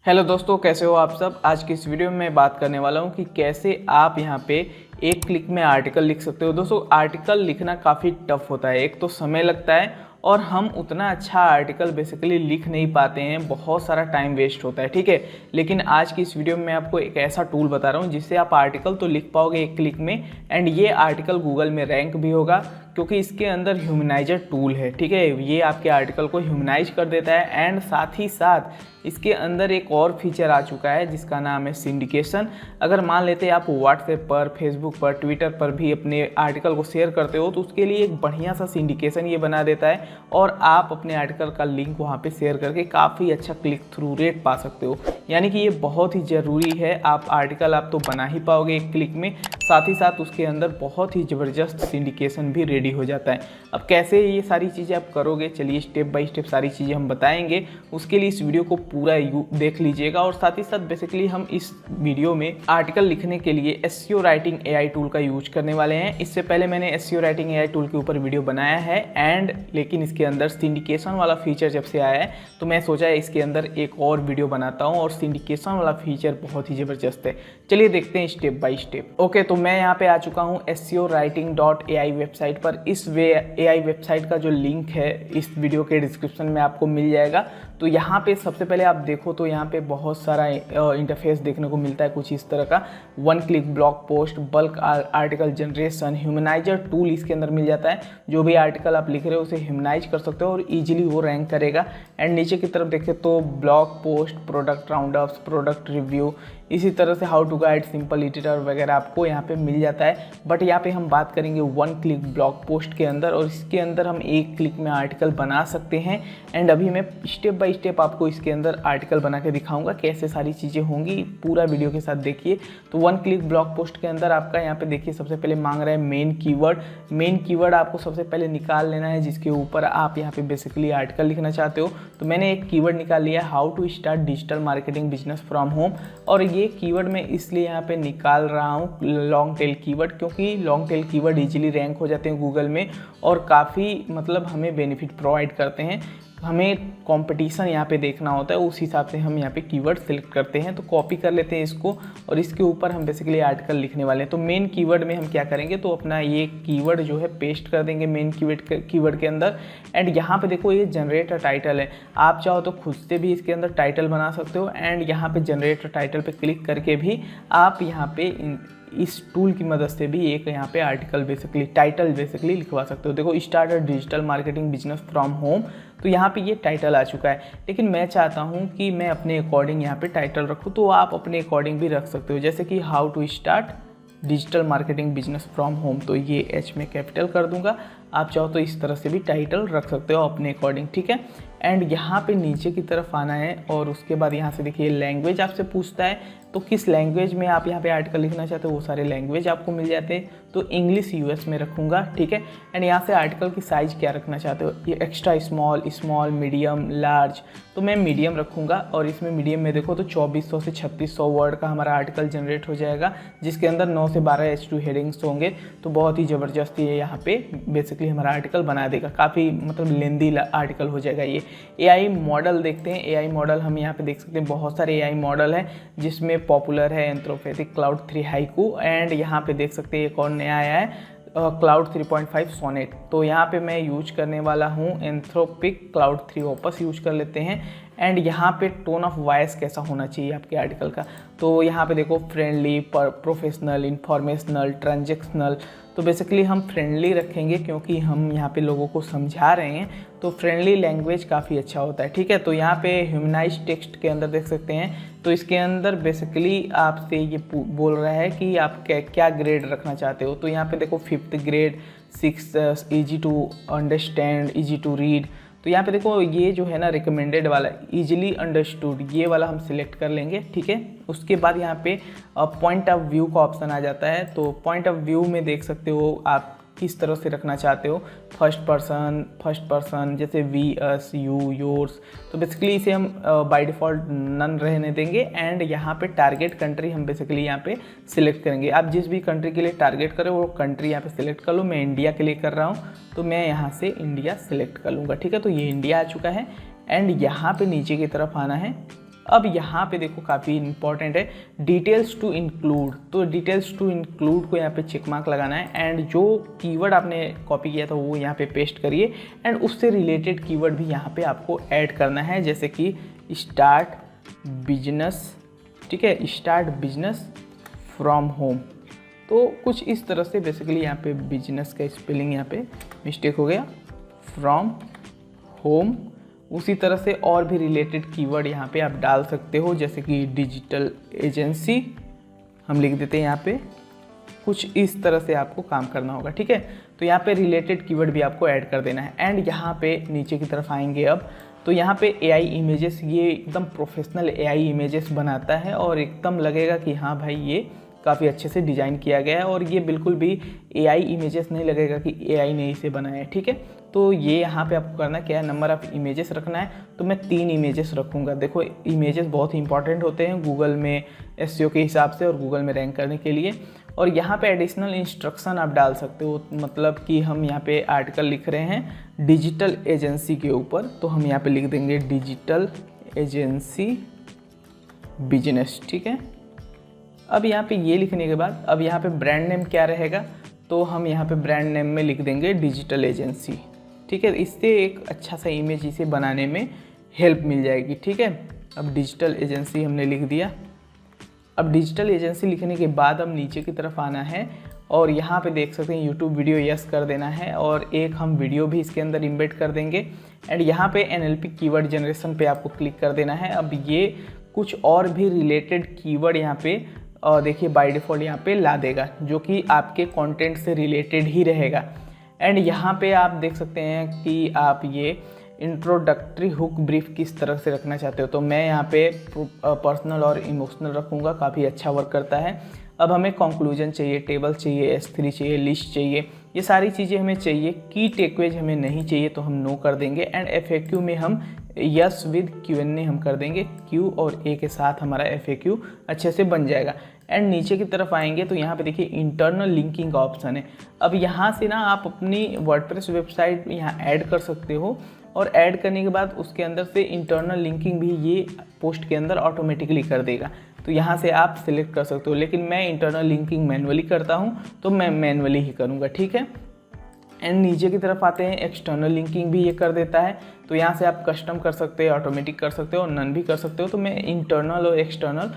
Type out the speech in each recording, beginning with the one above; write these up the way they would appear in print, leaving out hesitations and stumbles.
Hello दोस्तों, कैसे हो आप सब। आज की इस वीडियो में मैं बात करने वाला हूं कि कैसे आप यहां पे एक क्लिक में आर्टिकल लिख सकते हो। दोस्तों, आर्टिकल लिखना काफ़ी टफ होता है। एक तो समय लगता है और हम उतना अच्छा आर्टिकल बेसिकली लिख नहीं पाते हैं, बहुत सारा टाइम वेस्ट होता है। ठीक है, लेकिन आज की इस वीडियो में मैं आपको एक ऐसा टूल बता रहा हूं जिससे आप आर्टिकल तो लिख पाओगे एक क्लिक में, एंड ये आर्टिकल गूगल में रैंक भी होगा क्योंकि इसके अंदर ह्यूमनाइजर टूल है। ठीक है, ये आपके आर्टिकल को ह्यूमनाइज कर देता है। एंड साथ ही साथ इसके अंदर एक और फीचर आ चुका है जिसका नाम है सिंडिकेशन। अगर मान लेते हैं आप व्हाट्सएप पर, फेसबुक पर, ट्विटर पर भी अपने आर्टिकल को शेयर करते हो तो उसके लिए एक बढ़िया सा सिंडिकेशन ये बना देता है और आप अपने आर्टिकल का लिंक वहाँ पे शेयर करके काफ़ी अच्छा क्लिक थ्रू रेट पा सकते हो। यानी कि ये बहुत ही ज़रूरी है। आप आर्टिकल आप तो बना ही पाओगे एक क्लिक में, साथ ही साथ उसके अंदर बहुत ही ज़बरदस्त सिंडिकेशन भी रेडी हो जाता है। अब कैसे ये सारी चीज़ें आप करोगे, चलिए स्टेप बाय स्टेप सारी चीज़ें हम बताएंगे। उसके लिए इस वीडियो को पूरा देख लीजिएगा। और साथ ही साथ बेसिकली हम इस वीडियो में आर्टिकल लिखने के लिए एसईओ राइटिंग एआई टूल का यूज करने वाले हैं। इससे पहले मैंने एसईओ राइटिंग एआई टूल के ऊपर वीडियो बनाया है लेकिन इसके अंदर सिंडिकेशन वाला फीचर जब से आया है तो मैं सोचा इसके अंदर एक और वीडियो बनाता हूँ। और सिंडिकेशन वाला फीचर बहुत ही ज़बरदस्त है। चलिए देखते हैं स्टेप बाय स्टेप। ओके, तो मैं यहाँ पे आ चुका हूँ SEOwriting.ai वेबसाइट पर। इस एआई वेबसाइट का जो लिंक है इस वीडियो के डिस्क्रिप्शन में आपको मिल जाएगा। तो यहाँ पे सबसे पहले आप देखो तो यहाँ पे बहुत सारा इंटरफेस देखने को मिलता है कुछ इस तरह का। One click blog post, bulk article generation, humanizer tool इसके अंदर मिल जाता है। जो भी आर्टिकल आप लिख रहे हो उसे ह्यूमनाइज कर सकते हो और इजीली वो रैंक करेगा। एंड नीचे की तरफ देखें तो blog post, product roundups, product review, इसी तरह से how to guide, simple editor वगैरह आपको यहाँ पे मिल जाता है। बट यहाँ पे हम बात करेंगे वन क्लिक ब्लॉग पोस्ट के अंदर, और इसके अंदर हम एक क्लिक में आर्टिकल बना सकते हैं। एंड अभी मैं स्टेप बाय स्टेप आपको इसके अंदर आर्टिकल बना के दिखाऊंगा कैसे सारी चीज़ें होंगी। पूरा वीडियो के साथ देखिए। तो वन क्लिक ब्लॉग पोस्ट के अंदर आपका यहाँ पे देखिए सबसे पहले मांग रहा है मेन कीवर्ड। मेन कीवर्ड आपको सबसे पहले निकाल लेना है जिसके ऊपर आप यहाँ पे बेसिकली आर्टिकल लिखना चाहते हो। तो मैंने एक कीवर्ड निकाल लिया, how to start digital marketing business from home. और ये कीवर्ड मैं इसलिए यहाँ पे निकाल रहा हूँ लॉन्ग टेल कीवर्ड, क्योंकि long tail keyword easily rank हो जाते हैं गूगल में और काफ़ी मतलब हमें बेनिफिट प्रोवाइड करते हैं। हमें कंपटीशन यहाँ पे देखना होता है, उस हिसाब से हम यहाँ पे कीवर्ड सेलेक्ट करते हैं। तो कॉपी कर लेते हैं इसको और इसके ऊपर हम बेसिकली आर्टिकल लिखने वाले हैं। तो मेन कीवर्ड में हम क्या करेंगे, तो अपना ये कीवर्ड जो है पेस्ट कर देंगे मेन कीवर्ड के अंदर। एंड यहाँ पे देखो ये जनरेट अ टाइटल है, आप चाहो तो खुद से भी इसके अंदर टाइटल बना सकते हो। एंड यहाँ पे जनरेट अ टाइटल पे क्लिक करके भी आप यहाँ पे इस टूल की मदद से भी एक यहाँ पे आर्टिकल टाइटल लिखवा सकते हो। देखो, start a digital marketing business from home, तो यहाँ पे ये टाइटल आ चुका है। लेकिन मैं चाहता हूँ कि मैं अपने अकॉर्डिंग यहाँ पे टाइटल रखूँ, तो आप अपने अकॉर्डिंग भी रख सकते हो। जैसे कि how to start digital marketing business from home, तो ये एच में कैपिटल कर दूंगा। आप चाहो तो इस तरह से भी टाइटल रख सकते हो अपने अकॉर्डिंग। ठीक है, एंड यहाँ पे नीचे की तरफ आना है और उसके बाद यहाँ से देखिए लैंग्वेज आपसे पूछता है, तो किस लैंग्वेज में आप यहाँ पे आर्टिकल लिखना चाहते हो वो सारे लैंग्वेज आपको मिल जाते हैं। तो इंग्लिश यूएस में रखूँगा। ठीक है, एंड यहाँ से आर्टिकल की साइज़ क्या रखना चाहते हो, ये एक्स्ट्रा स्मॉल, मीडियम, लार्ज, तो मैं मीडियम रखूँगा। और इसमें मीडियम में देखो तो 2400 से 3600 वर्ड का हमारा आर्टिकल जनरेट हो जाएगा, जिसके अंदर 9 से 12 H2 हेडिंग्स होंगे। तो बहुत ही ज़बरदस्त ये यहाँ पे बेसिकली हमारा आर्टिकल बना देगा। काफ़ी मतलब लेंदी आर्टिकल हो जाएगा ये। एआई मॉडल देखते हैं। एआई मॉडल हम यहाँ पे देख सकते हैं, बहुत सारे एआई मॉडल हैं जिसमें पॉपुलर है एंथ्रोपिक, क्लाउड 3 हाइकू, एंड यहाँ पे देख सकते हैं एक और नया आया है क्लाउड 3.5 सोनेट। तो यहाँ पे मैं यूज करने वाला हूँ एंथ्रोपिक क्लाउड 3 ओपस यूज कर लेते हैं। एंड यहाँ पे टोन ऑफ वॉइस कैसा होना चाहिए आपके आर्टिकल का, तो यहाँ पे देखो फ्रेंडली, प्रोफेशनल, इंफॉर्मेशनल, ट्रांजेक्शनल। तो बेसिकली हम फ्रेंडली रखेंगे क्योंकि हम यहाँ पे लोगों को समझा रहे हैं, तो फ्रेंडली लैंग्वेज काफ़ी अच्छा होता है। ठीक है, तो यहाँ पे ह्यूमनाइज टेक्स्ट के अंदर देख सकते हैं, तो इसके अंदर बेसिकली आपसे ये बोल रहा है कि आप क्या ग्रेड रखना चाहते हो। तो यहाँ पे देखो 5th grade, 6 easy to understand, easy to read. तो यहाँ पे देखो ये जो है ना रिकमेंडेड वाला इजीली अंडरस्टूड, ये वाला हम सिलेक्ट कर लेंगे। ठीक है, उसके बाद यहाँ पे पॉइंट ऑफ व्यू का ऑप्शन आ जाता है। तो पॉइंट ऑफ व्यू में देख सकते हो आप किस तरह से रखना चाहते हो, फर्स्ट पर्सन जैसे वी, अस, यू, योर्स। तो बेसिकली इसे हम बाय डिफ़ॉल्ट नन रहने देंगे। एंड यहाँ पे टारगेट कंट्री हम बेसिकली यहाँ पे सिलेक्ट करेंगे। आप जिस भी कंट्री के लिए टारगेट करें वो कंट्री यहाँ पे सिलेक्ट कर लो। मैं इंडिया के लिए कर रहा हूँ तो मैं यहाँ से इंडिया सिलेक्ट कर लूँगा। ठीक है, तो ये इंडिया आ चुका है। एंड यहाँ पे नीचे की तरफ आना है अब यहाँ पे देखो काफ़ी इंपॉर्टेंट है डिटेल्स टू इंक्लूड। तो डिटेल्स टू इंक्लूड को यहाँ पे चेक मार्क लगाना है एंड जो कीवर्ड आपने कॉपी किया था वो यहाँ पे पेस्ट करिए एंड उससे रिलेटेड कीवर्ड भी यहाँ पे आपको ऐड करना है, जैसे कि स्टार्ट बिजनेस, ठीक है, स्टार्ट बिजनेस फ्रॉम होम। तो कुछ इस तरह से बेसिकली यहाँ पे बिजनेस का स्पेलिंग यहाँ पे मिस्टेक हो गया, फ्रॉम होम। उसी तरह से और भी रिलेटेड कीवर्ड यहाँ पे आप डाल सकते हो, जैसे कि डिजिटल एजेंसी हम लिख देते हैं यहाँ पे। कुछ इस तरह से आपको काम करना होगा, ठीक है। तो यहाँ पे रिलेटेड कीवर्ड भी आपको ऐड कर देना है एंड यहाँ पे नीचे की तरफ आएंगे अब, तो यहाँ पे AI इमेजेस, ये एकदम प्रोफेशनल AI इमेजेस बनाता है और एकदम लगेगा कि हाँ भाई ये काफ़ी अच्छे से डिज़ाइन किया गया है और ये बिल्कुल भी AI इमेजेस नहीं लगेगा कि AI ने इसे बनाया है, ठीक है। तो ये यहाँ पे आपको करना क्या है, नंबर ऑफ़ इमेजेस रखना है। तो मैं 3 इमेजेस रखूँगा। देखो इमेजेस बहुत ही इंपॉर्टेंट होते हैं गूगल में SEO के हिसाब से और गूगल में रैंक करने के लिए। और यहाँ पे एडिशनल इंस्ट्रक्शन आप डाल सकते हो, मतलब कि हम यहाँ पे आर्टिकल लिख रहे हैं डिजिटल एजेंसी के ऊपर, तो हम यहाँ पे लिख देंगे डिजिटल एजेंसी बिजनेस, ठीक है। अब यहाँ पे ये लिखने के बाद अब यहाँ पे ब्रांड नेम क्या रहेगा, तो हम यहाँ पे ब्रांड नेम में लिख देंगे डिजिटल एजेंसी, ठीक है। इससे एक अच्छा सा इमेज इसे बनाने में हेल्प मिल जाएगी, ठीक है। अब डिजिटल एजेंसी हमने लिख दिया। अब डिजिटल एजेंसी लिखने के बाद अब नीचे की तरफ आना है और यहाँ पे देख सकते हैं यूट्यूब वीडियो यस कर देना है और एक हम वीडियो भी इसके अंदर इम्बेड कर देंगे एंड यहाँ पे NLP कीवर्ड जनरेशन पे आपको क्लिक कर देना है। अब ये कुछ और भी रिलेटेड कीवर्ड यहाँ पे देखिए बाय डिफ़ॉल्ट यहाँ पे ला देगा, जो कि आपके कंटेंट से रिलेटेड ही रहेगा। एंड यहाँ पे आप देख सकते हैं कि आप ये इंट्रोडक्टरी हुक ब्रीफ किस तरह से रखना चाहते हो, तो मैं यहाँ पे पर्सनल और इमोशनल रखूँगा, काफ़ी अच्छा वर्क करता है। अब हमें कंक्लूजन चाहिए, टेबल चाहिए, S3 चाहिए, लिस्ट चाहिए, ये सारी चीज़ें हमें चाहिए। की टेकवेज हमें नहीं चाहिए तो हम नो कर देंगे एंड FAQ में हम यस विद Q&A हम कर देंगे, Q और A के साथ हमारा FAQ अच्छे से बन जाएगा। एंड नीचे की तरफ आएंगे तो यहाँ पे देखिए इंटरनल लिंकिंग का ऑप्शन है। अब यहाँ से ना आप अपनी वर्डप्रेस वेबसाइट यहाँ ऐड कर सकते हो और ऐड करने के बाद उसके अंदर से इंटरनल लिंकिंग भी ये पोस्ट के अंदर ऑटोमेटिकली कर देगा। तो यहाँ से आप सिलेक्ट कर सकते हो, लेकिन मैं इंटरनल लिंकिंग मैनुअली करता हूँ तो मैं मैनुअली ही करूँगा, ठीक है। एंड नीचे की तरफ आते हैं, एक्सटर्नल लिंकिंग भी ये कर देता है। तो यहाँ से आप कस्टम कर सकते हो, ऑटोमेटिक कर सकते हो और नन भी कर सकते हो। तो मैं इंटरनल और एक्सटर्नल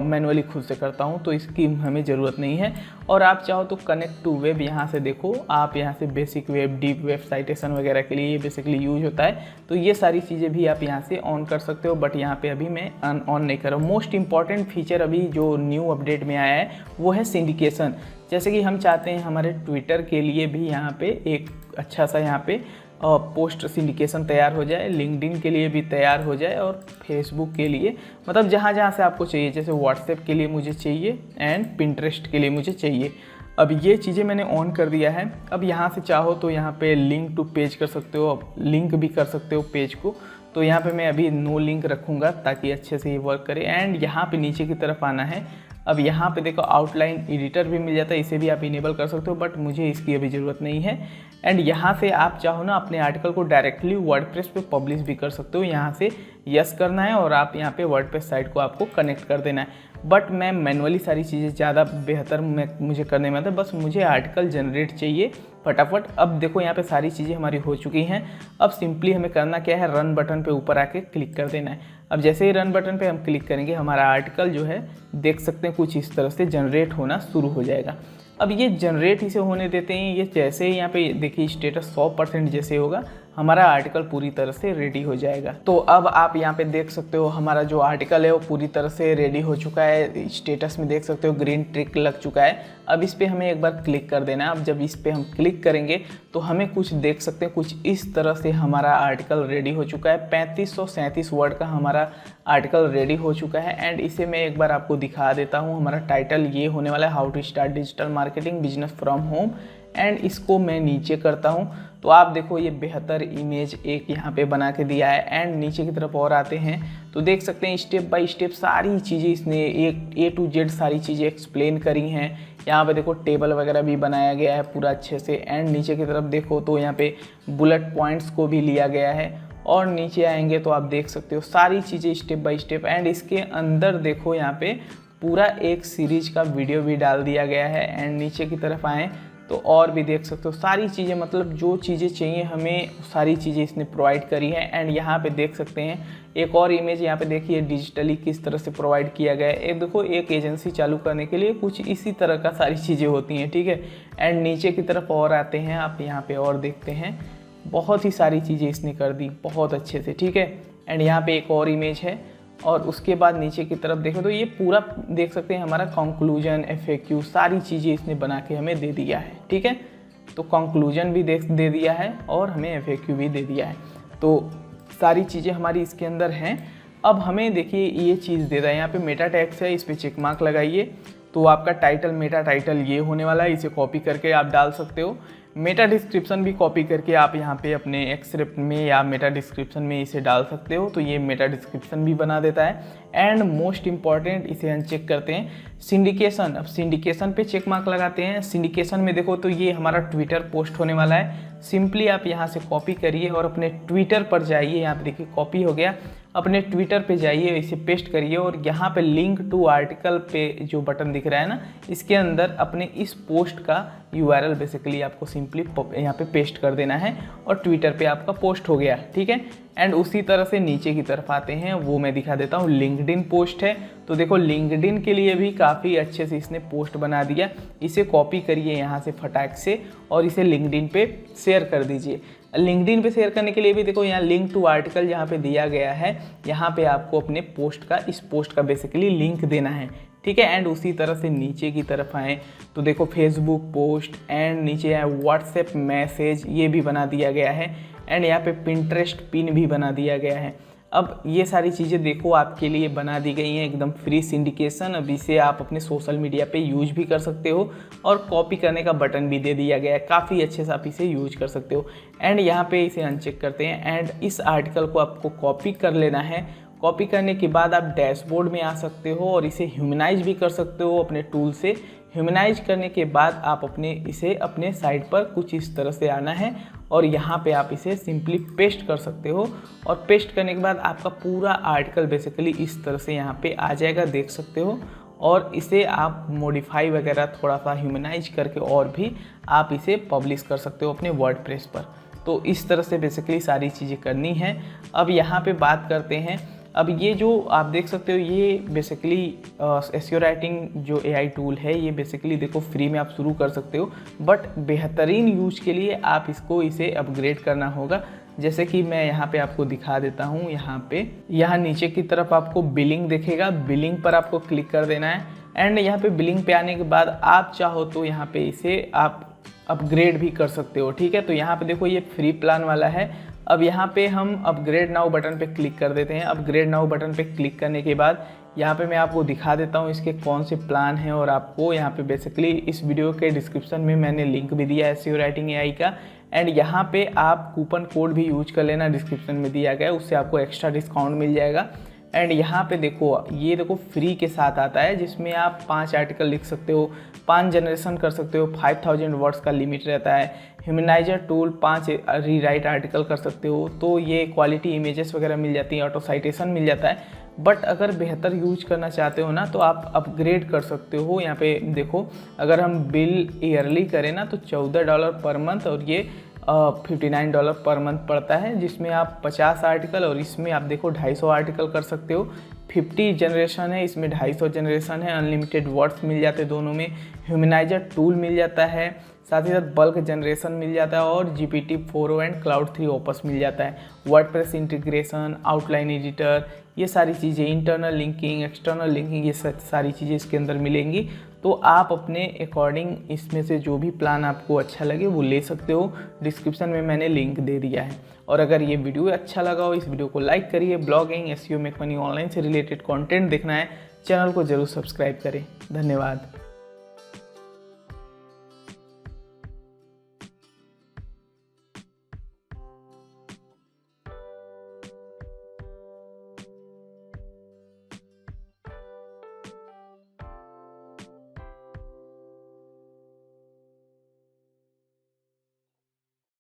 मैनुअली खुद से करता हूँ, तो इसकी हमें ज़रूरत नहीं है। और आप चाहो तो कनेक्ट टू वेब, यहाँ से देखो आप यहाँ से basic web, deep web citation वगैरह के लिए ये बेसिकली यूज होता है। तो ये सारी चीज़ें भी आप यहाँ से ऑन कर सकते हो, बट यहाँ पे अभी मैं ऑन नहीं कर रहा हूँ। मोस्ट इंपॉर्टेंट फीचर अभी जो न्यू अपडेट में आया है वो है सिंडिकेशन। जैसे कि हम चाहते हैं हमारे ट्विटर के लिए भी यहाँ पे एक अच्छा सा यहाँ पे पोस्ट सिंडिकेशन तैयार हो जाए, लिंक्डइन के लिए भी तैयार हो जाए और फेसबुक के लिए, मतलब जहाँ जहाँ से आपको चाहिए, जैसे व्हाट्सएप के लिए मुझे चाहिए एंड पिंटरेस्ट के लिए मुझे चाहिए। अब ये चीज़ें मैंने ऑन कर दिया है। अब यहाँ से चाहो तो यहाँ पे लिंक टू पेज कर सकते हो, लिंक भी कर सकते हो पेज को। तो यहाँ पे मैं अभी नो लिंक रखूँगा ताकि अच्छे से ये वर्क करे। एंड यहाँ पे नीचे की तरफ आना है। अब यहाँ पे देखो आउटलाइन एडिटर भी मिल जाता है, इसे भी आप इनेबल कर सकते हो, बट मुझे इसकी अभी ज़रूरत नहीं है। एंड यहाँ से आप चाहो ना अपने आर्टिकल को डायरेक्टली वर्डप्रेस पे पब्लिश भी कर सकते हो। यहाँ से यस करना है और आप यहाँ पे वर्डप्रेस साइट को आपको कनेक्ट कर देना है। बट मैं मैनुअली सारी चीज़ें ज़्यादा बेहतर मुझे करने में आता है। बस मुझे आर्टिकल जनरेट चाहिए फटाफट। अब देखो यहाँ पे सारी चीज़ें हमारी हो चुकी हैं। अब सिंपली हमें करना क्या है, रन बटन पे ऊपर आके क्लिक कर देना है। अब जैसे ही रन बटन पे हम क्लिक करेंगे हमारा आर्टिकल जो है देख सकते हैं कुछ इस तरह से जनरेट होना शुरू हो जाएगा। अब ये जनरेट इसे होने देते हैं। ये जैसे ही यहाँ पे देखिए स्टेटस 100% जैसे होगा हमारा आर्टिकल पूरी तरह से रेडी हो जाएगा। तो अब आप यहाँ पे देख सकते हो हमारा जो आर्टिकल है वो पूरी तरह से रेडी हो चुका है। स्टेटस में देख सकते हो ग्रीन टिक लग चुका है। अब इस पर हमें एक बार क्लिक कर देना है। अब जब इस पर हम क्लिक करेंगे तो हमें कुछ देख सकते हैं कुछ इस तरह से हमारा आर्टिकल रेडी हो चुका है। 3537 वर्ड का हमारा आर्टिकल रेडी हो चुका है। एंड इसे मैं एक बार आपको दिखा देता हूँ। हमारा टाइटल ये होने वाला है, how to start digital marketing business from home. And इसको मैं नीचे करता हूँ तो आप देखो ये बेहतर इमेज एक यहाँ पे बना के दिया है। एंड नीचे की तरफ और आते हैं तो देख सकते हैं स्टेप बाय स्टेप सारी चीज़ें इसने एक A to Z सारी चीज़ें एक्सप्लेन करी हैं। यहाँ पे देखो टेबल वगैरह भी बनाया गया है पूरा अच्छे से। एंड नीचे की तरफ देखो तो यहाँ पे बुलेट पॉइंट्स को भी लिया गया है और नीचे आएंगे तो आप देख सकते हो सारी चीज़ें स्टेप बाय स्टेप। एंड इसके अंदर देखो यहाँ पे पूरा एक सीरीज का वीडियो भी डाल दिया गया है। एंड नीचे की तरफ आएँ तो और भी देख सकते हो सारी चीज़ें, मतलब जो चीज़ें चाहिए हमें सारी चीज़ें इसने प्रोवाइड करी है। एंड यहाँ पे देख सकते हैं एक और इमेज, यहाँ पे देखिए डिजिटली किस तरह से प्रोवाइड किया गया है। एक देखो एक एजेंसी चालू करने के लिए कुछ इसी तरह का सारी चीज़ें होती हैं, ठीक है। एंड नीचे की तरफ और आते हैं आप, यहाँ पे और देखते हैं बहुत ही सारी चीज़ें इसने कर दी बहुत अच्छे से, ठीक है। एंड यहाँ पे एक और इमेज है और उसके बाद नीचे की तरफ देखो तो ये पूरा देख सकते हैं हमारा कंक्लूजन, FAQ सारी चीज़ें इसने बना के हमें दे दिया है, ठीक है। तो कंक्लूजन भी दे दिया है और हमें FAQ भी दे दिया है। तो सारी चीज़ें हमारी इसके अंदर हैं। अब हमें देखिए ये चीज़ दे रहा है, यहाँ पे मेटा टैग्स है, इस पर चेक मार्क लगाइए तो आपका टाइटल, मेटा टाइटल ये होने वाला है। इसे कॉपी करके आप डाल सकते हो। मेटा डिस्क्रिप्शन भी कॉपी करके आप यहाँ पे अपने एक्सरेप्ट में या मेटा डिस्क्रिप्शन में इसे डाल सकते हो, तो ये मेटा डिस्क्रिप्शन भी बना देता है। एंड मोस्ट इम्पॉर्टेंट इसे हम चेक करते हैं सिंडिकेशन। अब सिंडिकेशन पे चेक मार्क लगाते हैं। सिंडिकेशन में देखो तो ये हमारा ट्विटर पोस्ट होने वाला है। सिंपली आप यहाँ से कॉपी करिए और अपने ट्विटर पर जाइए, यहाँ पे देखिए कॉपी हो गया, अपने ट्विटर पे जाइए, इसे पेस्ट करिए और यहाँ पे लिंक टू आर्टिकल पे जो बटन दिख रहा है ना, इसके अंदर अपने इस पोस्ट का URL बेसिकली आपको सिंपली यहाँ पे पेस्ट कर देना है और ट्विटर पे आपका पोस्ट हो गया, ठीक है। एंड उसी तरह से नीचे की तरफ आते हैं, वो मैं दिखा देता हूँ। लिंक्डइन पोस्ट है तो देखो लिंक्डइन के लिए भी काफ़ी अच्छे से इसने पोस्ट बना दिया। इसे कॉपी करिए यहाँ से फटाक से और इसे लिंक्डइन पे शेयर कर दीजिए। लिंक्डइन पे शेयर करने के लिए भी देखो यहाँ लिंक टू आर्टिकल जहाँ पे दिया गया है, यहाँ पे आपको अपने पोस्ट का, इस पोस्ट का बेसिकली लिंक देना है, ठीक है। एंड उसी तरह से नीचे की तरफ आएँ तो देखो फेसबुक पोस्ट एंड नीचे आए व्हाट्सएप मैसेज, ये भी बना दिया गया है। एंड यहाँ पे पिंटरेस्ट पिन भी बना दिया गया है। अब ये सारी चीज़ें देखो आपके लिए बना दी गई हैं एकदम फ्री सिंडिकेशन। अब इसे आप अपने सोशल मीडिया पे यूज भी कर सकते हो और कॉपी करने का बटन भी दे दिया गया है, काफ़ी अच्छे से आप इसे यूज कर सकते हो। एंड यहाँ पे इसे अनचेक करते हैं एंड इस आर्टिकल को आपको कॉपी कर लेना है। कॉपी करने के बाद आप डैशबोर्ड में आ सकते हो और इसे ह्यूमनाइज भी कर सकते हो अपने टूल से। ह्यूमनाइज करने के बाद आप इसे अपने साइट पर कुछ इस तरह से आना है और यहाँ पे आप इसे सिंपली पेस्ट कर सकते हो। और पेस्ट करने के बाद आपका पूरा आर्टिकल बेसिकली इस तरह से यहाँ पे आ जाएगा, देख सकते हो। और इसे आप मॉडिफाई वगैरह थोड़ा सा ह्यूमनाइज करके और भी आप इसे पब्लिश कर सकते हो अपने वर्डप्रेस पर। तो इस तरह से बेसिकली सारी चीज़ें करनी हैं। अब यहाँ पे बात करते हैं, अब ये जो आप देख सकते हो ये बेसिकली एसईओ राइटिंग जो AI टूल है, ये बेसिकली देखो फ्री में आप शुरू कर सकते हो, बट बेहतरीन यूज के लिए आप इसे अपग्रेड करना होगा। जैसे कि मैं यहाँ पे आपको दिखा देता हूँ। यहाँ नीचे की तरफ आपको बिलिंग दिखेगा, बिलिंग पर आपको क्लिक कर देना है। एंड यहाँ पे बिलिंग पे आने के बाद आप चाहो तो यहाँ पे इसे आप अपग्रेड भी कर सकते हो, ठीक है। तो यहाँ पे देखो ये फ्री प्लान वाला है। अब यहाँ पे हम अपग्रेड नाउ बटन पे क्लिक कर देते हैं। अपग्रेड नाउ बटन पे क्लिक करने के बाद यहाँ पे मैं आपको दिखा देता हूँ इसके कौन से प्लान हैं और आपको यहाँ पे बेसिकली इस वीडियो के डिस्क्रिप्शन में मैंने लिंक भी दिया है एसईओ राइटिंग AI का। एंड यहाँ पे आप कूपन कोड भी यूज कर लेना, डिस्क्रिप्शन में दिया गया है, उससे आपको एक्स्ट्रा डिस्काउंट मिल जाएगा। एंड यहाँ पे देखो ये देखो फ्री के साथ आता है, जिसमें आप 5 आर्टिकल लिख सकते हो, 5 जनरेशन कर सकते हो, 5000 वर्ड्स का लिमिट रहता है। ह्यूमनाइजर टूल 5 रीराइट आर्टिकल कर सकते हो, तो ये क्वालिटी इमेजेस वगैरह मिल जाती हैं, ऑटो साइटेशन मिल जाता है। बट अगर बेहतर यूज करना चाहते हो ना तो आप अपग्रेड कर सकते हो। यहाँ पे देखो अगर हम बिल ईयरली करें ना तो $14 पर मंथ और ये $59 पर मंथ पड़ता है, जिसमें आप 50 आर्टिकल और इसमें आप देखो 250 आर्टिकल कर सकते हो। 50 जनरेशन है, इसमें 250 जनरेशन है। अनलिमिटेड वर्ड्स मिल जाते हैं दोनों में। ह्यूमनाइजर टूल मिल जाता है, साथ ही साथ बल्क जनरेशन मिल जाता है और GPT-4o एंड क्लाउड 3 ओपस मिल जाता है। वर्डप्रेस इंटीग्रेशन, आउटलाइन एडिटर, ये सारी चीज़ें, इंटरनल लिंकिंग, एक्सटर्नल लिंकिंग, ये सारी चीज़ें इसके अंदर मिलेंगी। तो आप अपने अकॉर्डिंग इसमें से जो भी प्लान आपको अच्छा लगे वो ले सकते हो। डिस्क्रिप्शन में मैंने लिंक दे दिया है। और अगर ये वीडियो अच्छा लगा हो, इस वीडियो को लाइक करिए। Blogging, SEO, make money, online से रिलेटेड कंटेंट देखना है, चैनल को जरूर सब्सक्राइब करें। धन्यवाद।